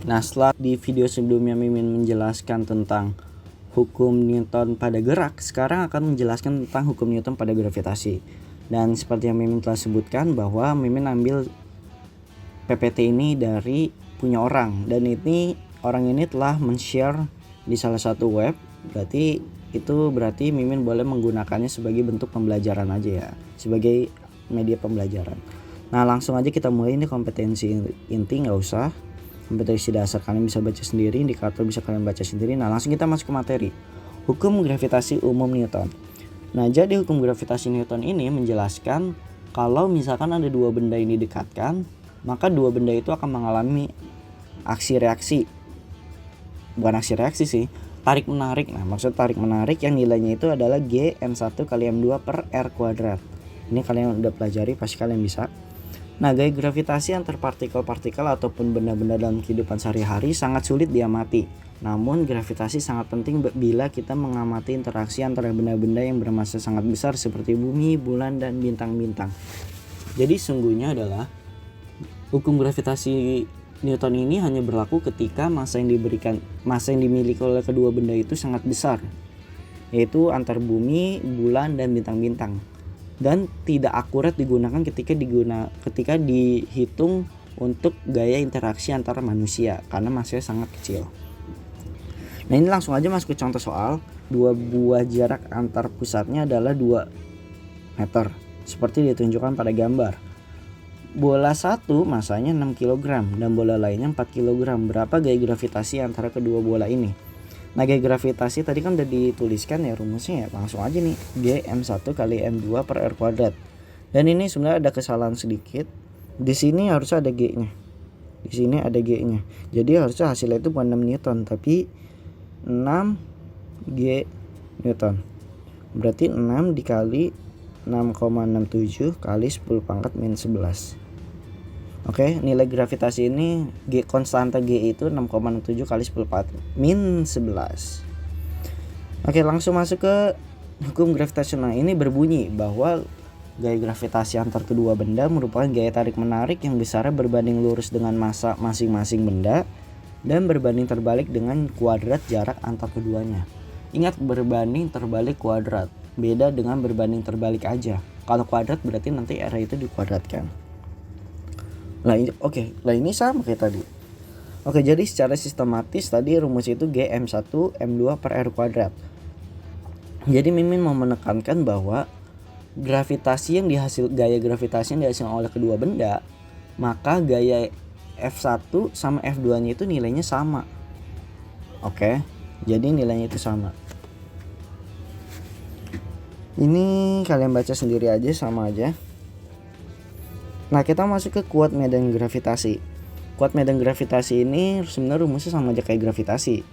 Nah, setelah di video sebelumnya Mimin menjelaskan tentang hukum Newton pada gerak, sekarang akan menjelaskan tentang hukum Newton pada gravitasi. Dan seperti yang Mimin telah sebutkan bahwa Mimin ambil PPT ini dari punya orang, dan ini orang ini telah men-share di salah satu web. Berarti Mimin boleh menggunakannya sebagai bentuk pembelajaran aja ya, sebagai media pembelajaran. Nah, langsung aja kita mulai. Ini kompetensi inti, nggak usah. Kompetensi dasar kalian bisa baca sendiri, indikator bisa kalian baca sendiri. Nah, langsung kita masuk ke materi. Hukum gravitasi umum Newton. Nah, jadi hukum gravitasi Newton ini menjelaskan kalau misalkan ada dua benda ini didekatkan, maka dua benda itu akan mengalami aksi reaksi. Bukan aksi reaksi sih, tarik menarik. Nah, maksud tarik menarik yang nilainya itu adalah G M1 kali M2 per R kuadrat. Ini kalian udah pelajari, pasti kalian bisa. Nah, gaya gravitasi antar partikel-partikel ataupun benda-benda dalam kehidupan sehari-hari sangat sulit diamati. Namun, gravitasi sangat penting bila kita mengamati interaksi antara benda-benda yang bermassa sangat besar seperti bumi, bulan, dan bintang-bintang. Jadi, sungguhnya adalah hukum gravitasi Newton ini hanya berlaku ketika massa yang dimiliki oleh kedua benda itu sangat besar, yaitu antar bumi, bulan, dan bintang-bintang. Dan tidak akurat digunakan ketika dihitung untuk gaya interaksi antara manusia karena massanya sangat kecil. Nah, ini langsung aja masuk ke contoh soal. Dua buah jarak antar pusatnya adalah 2 meter seperti ditunjukkan pada gambar. Bola satu masanya 6 kg dan bola lainnya 4 kg. Berapa gaya gravitasi antara kedua bola ini? Nah, gaya gravitasi tadi kan udah dituliskan ya rumusnya ya. Langsung aja nih, G M1 kali M2 per R kuadrat. Dan ini sebenarnya ada kesalahan sedikit. Di sini harusnya ada G-nya. Di sini ada G-nya. Jadi harusnya hasilnya itu bukan 6 Newton tapi 6 G Newton. Berarti 6 dikali 6,67 kali 10 pangkat min 11. Oke, nilai gravitasi ini konstanta G itu 6,67 kali 10 pangkat min 11. Oke, langsung masuk ke hukum gravitasional. Ini berbunyi bahwa gaya gravitasi antar kedua benda merupakan gaya tarik menarik yang besarnya berbanding lurus dengan massa masing-masing benda dan berbanding terbalik dengan kuadrat jarak antar keduanya. Ingat, berbanding terbalik kuadrat, beda dengan berbanding terbalik aja. Kalau kuadrat berarti nanti R itu dikuadratkan. Ini sama kayak tadi. Oke, jadi secara sistematis tadi rumus itu G M1 M2 per R kuadrat. Jadi Mimin mau menekankan bahwa gaya gravitasi yang dihasilkan oleh kedua benda, maka gaya F1 sama F2 nya itu nilainya sama. Oke, jadi nilainya itu sama. Ini kalian baca sendiri aja, sama aja. Nah, kita masuk ke kuat medan gravitasi. Kuat medan gravitasi ini sebenarnya rumusnya sama aja kayak gravitasi.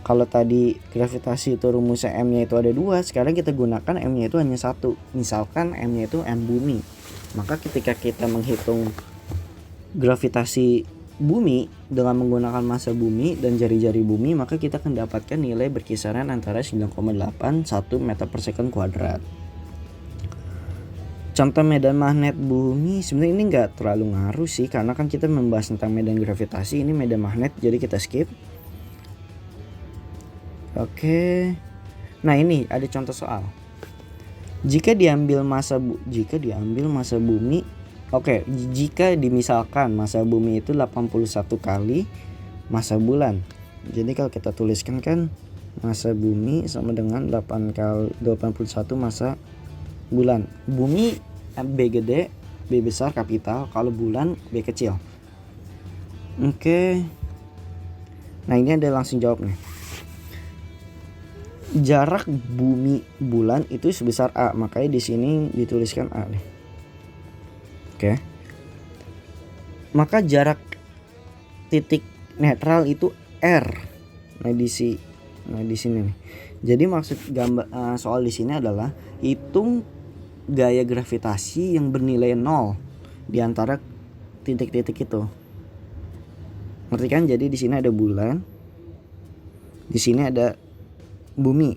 Kalau tadi gravitasi itu rumusnya M-nya itu ada 2, sekarang kita gunakan M-nya itu hanya 1. Misalkan M-nya itu M bumi. Maka ketika kita menghitung gravitasi bumi dengan menggunakan massa bumi dan jari-jari bumi, maka kita akan dapatkan nilai berkisaran antara 9,81 meter per second kuadrat. Contoh medan magnet bumi sebenarnya ini nggak terlalu ngaruh sih, karena kan kita membahas tentang medan gravitasi. Ini medan magnet, jadi kita skip. Oke. Nah, ini ada contoh soal. Jika diambil massa bumi, jika dimisalkan massa bumi itu 81 kali massa bulan. Jadi kalau kita tuliskan kan massa bumi sama dengan 81 massa bulan. Bumi B gede, B besar kapital, kalau bulan B kecil. Oke. Nah, ini ada langsung jawabnya. Jarak bumi bulan itu sebesar A, makanya di sini dituliskan A nih. Oke. Maka jarak titik netral itu R. Nah, di sini nih. Jadi maksud soal di sini adalah hitung gaya gravitasi yang bernilai 0 di antara titik-titik itu. Ngerti kan? Jadi di sini ada bulan, di sini ada bumi.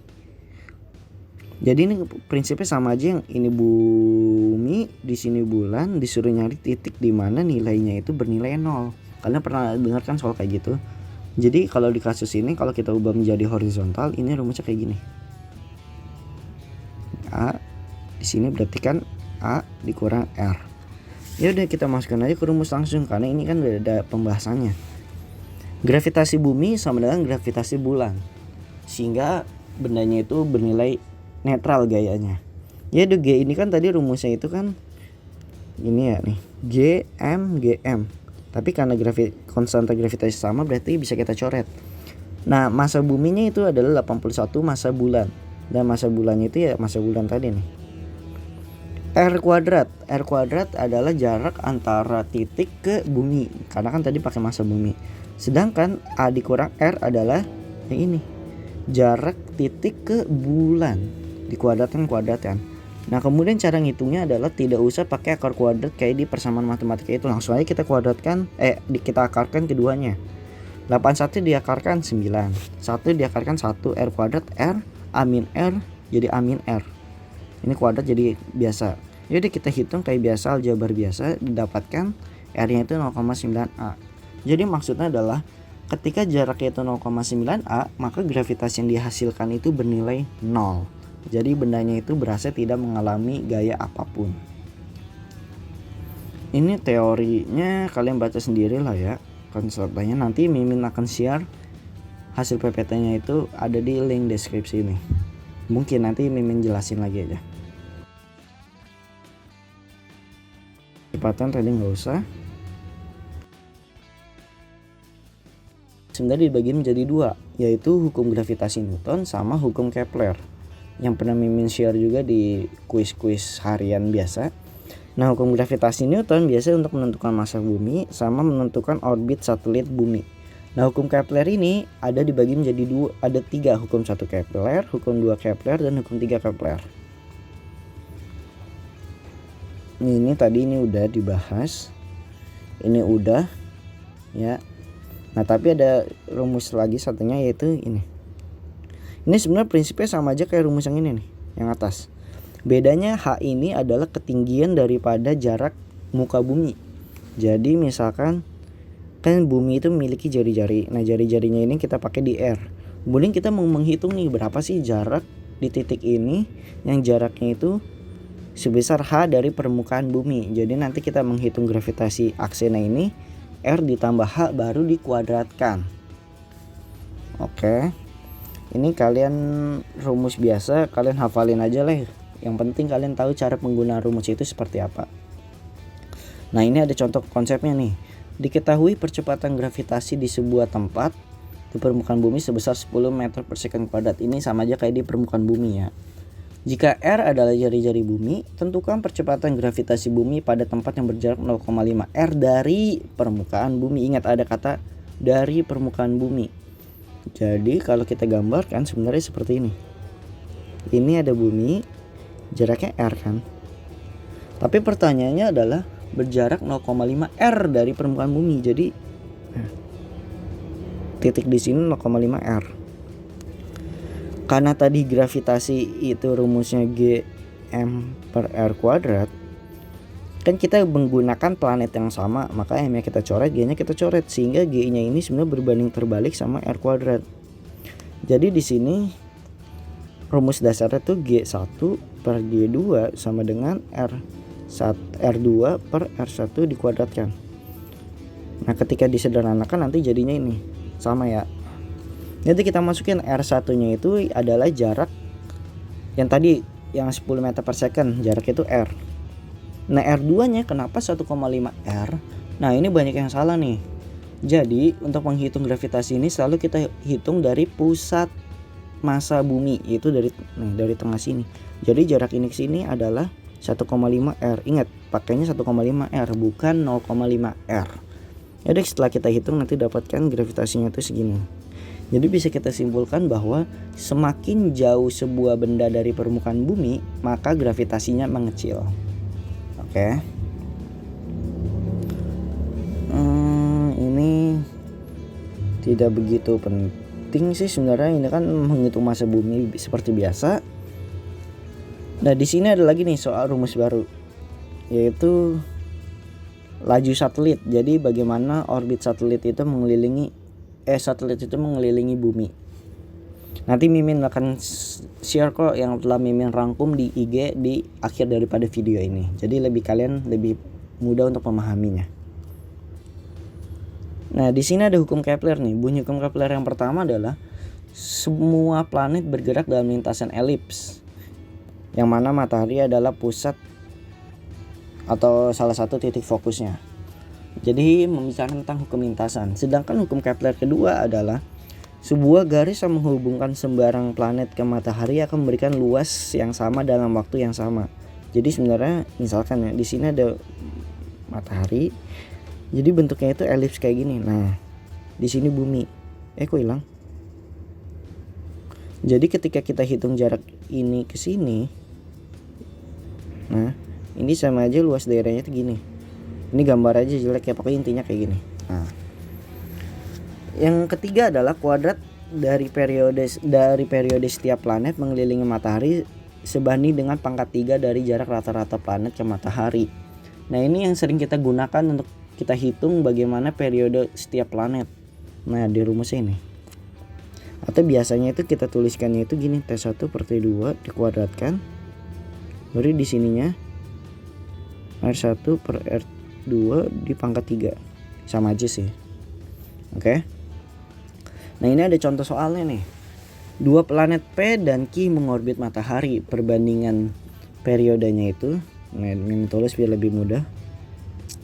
Jadi ini prinsipnya sama aja, yang ini bumi, di sini bulan, disuruh nyari titik di mana nilainya itu bernilai 0. Kalian pernah dengar kan soal kayak gitu? Jadi kalau di kasus ini kalau kita ubah menjadi horizontal, ini rumusnya kayak gini. A di sini berarti kan A dikurang R. Ya udah kita masukkan aja ke rumus langsung karena ini kan udah ada pembahasannya. Gravitasi bumi sama dengan gravitasi bulan. Sehingga bendanya itu bernilai netral gayanya. Ya udah G ini kan tadi rumusnya itu kan ini ya nih, Gm. Tapi karena konstanta gravitasi sama berarti bisa kita coret. Nah, massa buminya itu adalah 81 massa bulan. Dan massa bulannya itu ya massa bulan tadi nih. R kuadrat adalah jarak antara titik ke bumi. Karena kan tadi pakai massa bumi. Sedangkan A dikurang R adalah yang ini, jarak titik ke bulan. Dikuadratkan. Nah kemudian cara ngitungnya adalah tidak usah pakai akar kuadrat kayak di persamaan matematika itu. Langsung aja kita kuadratkan, kita akarkan keduanya. 81 diakarkan 9, 1 diakarkan 1, R kuadrat R, A min R jadi A min R. Ini kuadrat jadi biasa. Jadi kita hitung kayak biasa, aljabar biasa, didapatkan R nya itu 0,9A. Jadi maksudnya adalah ketika jaraknya itu 0,9A, maka gravitasi yang dihasilkan itu bernilai 0. Jadi bendanya itu berasa tidak mengalami gaya apapun. Ini teorinya kalian baca sendiri lah ya, konsepnya. Nanti Mimin akan share hasil PPT-nya itu ada di link deskripsi ini. Mungkin nanti Mimin jelasin lagi aja. Kecepatan tadi nggak usah. Sebenarnya dibagi menjadi dua, yaitu hukum gravitasi Newton sama hukum Kepler. Yang pernah Mimin share juga di kuis-kuis harian biasa. Nah, hukum gravitasi Newton biasa untuk menentukan massa bumi sama menentukan orbit satelit bumi. Nah, hukum Kepler ini ada dibagi menjadi dua, ada 3, hukum 1 Kepler, hukum 2 Kepler, dan hukum 3 Kepler. Ini tadi ini udah dibahas. Ini udah ya. Nah, tapi ada rumus lagi satunya yaitu ini. Ini sebenarnya prinsipnya sama aja kayak rumus yang ini nih, yang atas. Bedanya H ini adalah ketinggian daripada jarak muka bumi. Jadi misalkan kan bumi itu memiliki jari-jari. Nah, jari-jarinya ini kita pakai di R. Kemudian kita mau menghitung nih berapa sih jarak di titik ini yang jaraknya itu sebesar H dari permukaan bumi. Jadi nanti kita menghitung gravitasi aksena ini, R ditambah H baru dikuadratkan. Oke. Ini kalian rumus biasa, kalian hafalin aja lah. Yang penting kalian tahu cara penggunaan rumus itu seperti apa. Nah, ini ada contoh konsepnya nih. Diketahui percepatan gravitasi di sebuah tempat di permukaan bumi sebesar 10 meter per second kuadrat. Ini sama aja kayak di permukaan bumi ya. Jika R adalah jari-jari bumi, tentukan percepatan gravitasi bumi pada tempat yang berjarak 0,5 R dari permukaan bumi. Ingat ada kata dari permukaan bumi. Jadi kalau kita gambarkan sebenarnya seperti ini. Ini ada bumi, jaraknya R kan. Tapi pertanyaannya adalah berjarak 0,5 R dari permukaan bumi. Jadi titik di sini 0,5 R. Karena tadi gravitasi itu rumusnya Gm per R kuadrat, kan kita menggunakan planet yang sama, maka M nya kita coret, G nya kita coret, sehingga G nya ini sebenarnya berbanding terbalik sama R kuadrat. Jadi di sini rumus dasarnya tuh G1 per G2 sama dengan R2 per R1 dikuadratkan. Nah, ketika disederhanakan nanti jadinya ini sama ya. Nanti kita masukin R1 nya itu adalah jarak yang tadi yang 10 meter per second, jarak itu R. Nah, R2 nya kenapa 1,5 R? Nah, ini banyak yang salah nih. Jadi untuk menghitung gravitasi ini selalu kita hitung dari pusat massa bumi, itu dari tengah sini. Jadi jarak ini ke sini adalah 1,5 R. Ingat, pakainya 1,5 R bukan 0,5 R. Jadi setelah kita hitung nanti dapatkan gravitasinya itu segini. Jadi bisa kita simpulkan bahwa semakin jauh sebuah benda dari permukaan bumi, maka gravitasinya mengecil. Oke. Ini tidak begitu penting sih sebenarnya. Ini kan menghitung massa bumi seperti biasa. Nah, di sini ada lagi nih soal rumus baru, yaitu laju satelit. Jadi bagaimana orbit satelit itu mengelilingi bumi. Nanti Mimin akan share kok yang telah Mimin rangkum di IG di akhir daripada video ini. Jadi kalian lebih mudah untuk memahaminya. Nah, di sini ada hukum Kepler nih. Bunyi hukum Kepler yang pertama adalah semua planet bergerak dalam lintasan elips, yang mana matahari adalah pusat atau salah satu titik fokusnya. Jadi membicarakan tentang hukum lintasan. Sedangkan hukum Kepler kedua adalah sebuah garis yang menghubungkan sembarang planet ke matahari akan memberikan luas yang sama dalam waktu yang sama. Jadi sebenarnya misalkan ya, di sini ada matahari. Jadi bentuknya itu elips kayak gini. Nah, di sini bumi. Kok hilang? Jadi ketika kita hitung jarak ini ke sini, nah, ini sama aja luas daerahnya tuh gini. Ini gambar aja jelek ya, pokoknya intinya kayak gini. Nah, yang ketiga adalah kuadrat dari periode setiap planet mengelilingi matahari sebanding dengan pangkat 3 dari jarak rata-rata planet ke matahari. Nah, ini yang sering kita gunakan untuk kita hitung bagaimana periode setiap planet. Nah, di rumusnya ini. Atau biasanya itu kita tuliskannya itu gini, T1 per T2 dikuadratkan. Baru di sininya R1 per R2 di pangkat 3. Sama aja sih. Oke. Nah, ini ada contoh soalnya nih. Dua planet P dan Q mengorbit matahari. Perbandingan periodenya itu, nah, ini tulis biar lebih mudah.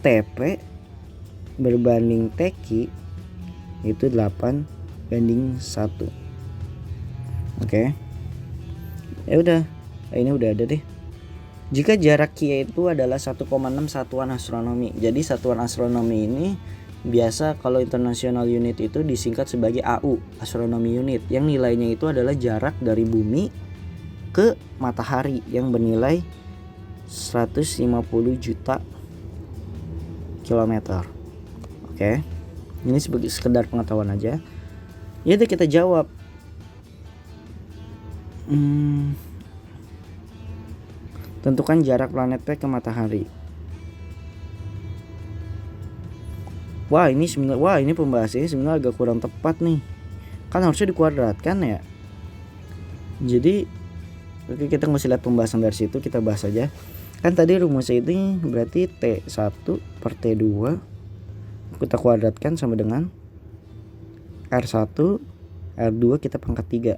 TP berbanding TQ itu 8:1. Oke. Ya udah, ini udah ada deh. Jika jarak Q itu adalah 1,6 satuan astronomi. Jadi satuan astronomi ini biasa kalau international unit itu disingkat sebagai AU, astronomy unit, yang nilainya itu adalah jarak dari bumi ke matahari yang bernilai 150 juta kilometer. Oke. Ini sebagai sekedar pengetahuan aja. Ya udah, kita jawab. Tentukan jarak planet P ke matahari. Ini pembahasannya sebenarnya agak kurang tepat nih. Kan harusnya dikuadratkan ya. Jadi oke, kita nggak usah lihat pembahasan dari situ, kita bahas aja. Kan tadi rumusnya ini berarti T1 per T2 kita kuadratkan sama dengan R1 R2 kita pangkat 3.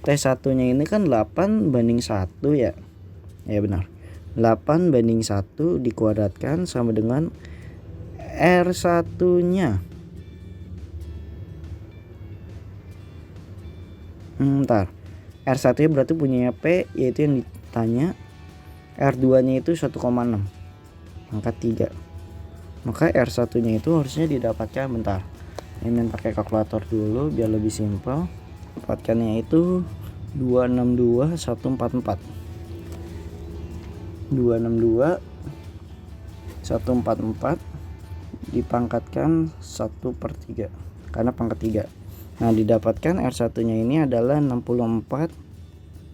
T1 nya ini kan 8:1 ya. Ya benar. 8:1 dikuadratkan sama dengan R1 nya. R1 nya berarti punyanya P, yaitu yang ditanya. R2 nya itu 1,6 pangkat 3. Maka R1 nya itu harusnya didapatkan, bentar, ini pakai kalkulator dulu biar lebih simpel. Dapatkannya itu 262.144 dipangkatkan 1/3 karena pangkat 3. Nah, didapatkan R1 nya ini adalah 64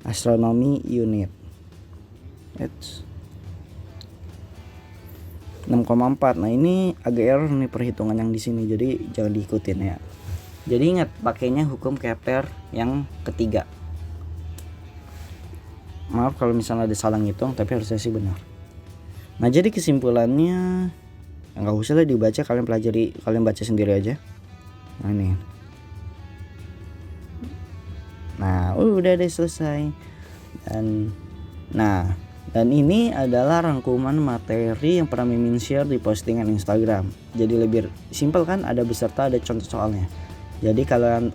astronomy unit. 6,4. Nah, ini agak error nih perhitungan yang di sini, jadi jangan diikutin ya. Jadi ingat, pakainya hukum Kepler yang ketiga. Maaf kalau misalnya ada salah ngitung, tapi harusnya sih benar. Nah, jadi kesimpulannya nggak usah lah dibaca, kalian baca sendiri aja. Nah, ini. Nah, udah deh selesai. Dan ini adalah rangkuman materi yang pernah Mimin share di postingan Instagram. Jadi lebih simpel kan, ada beserta, ada contoh soalnya. Jadi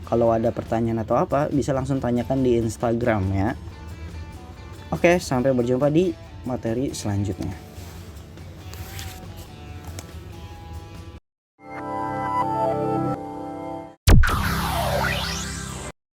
kalau ada pertanyaan atau apa, bisa langsung tanyakan di Instagram ya. Oke, sampai berjumpa di materi selanjutnya.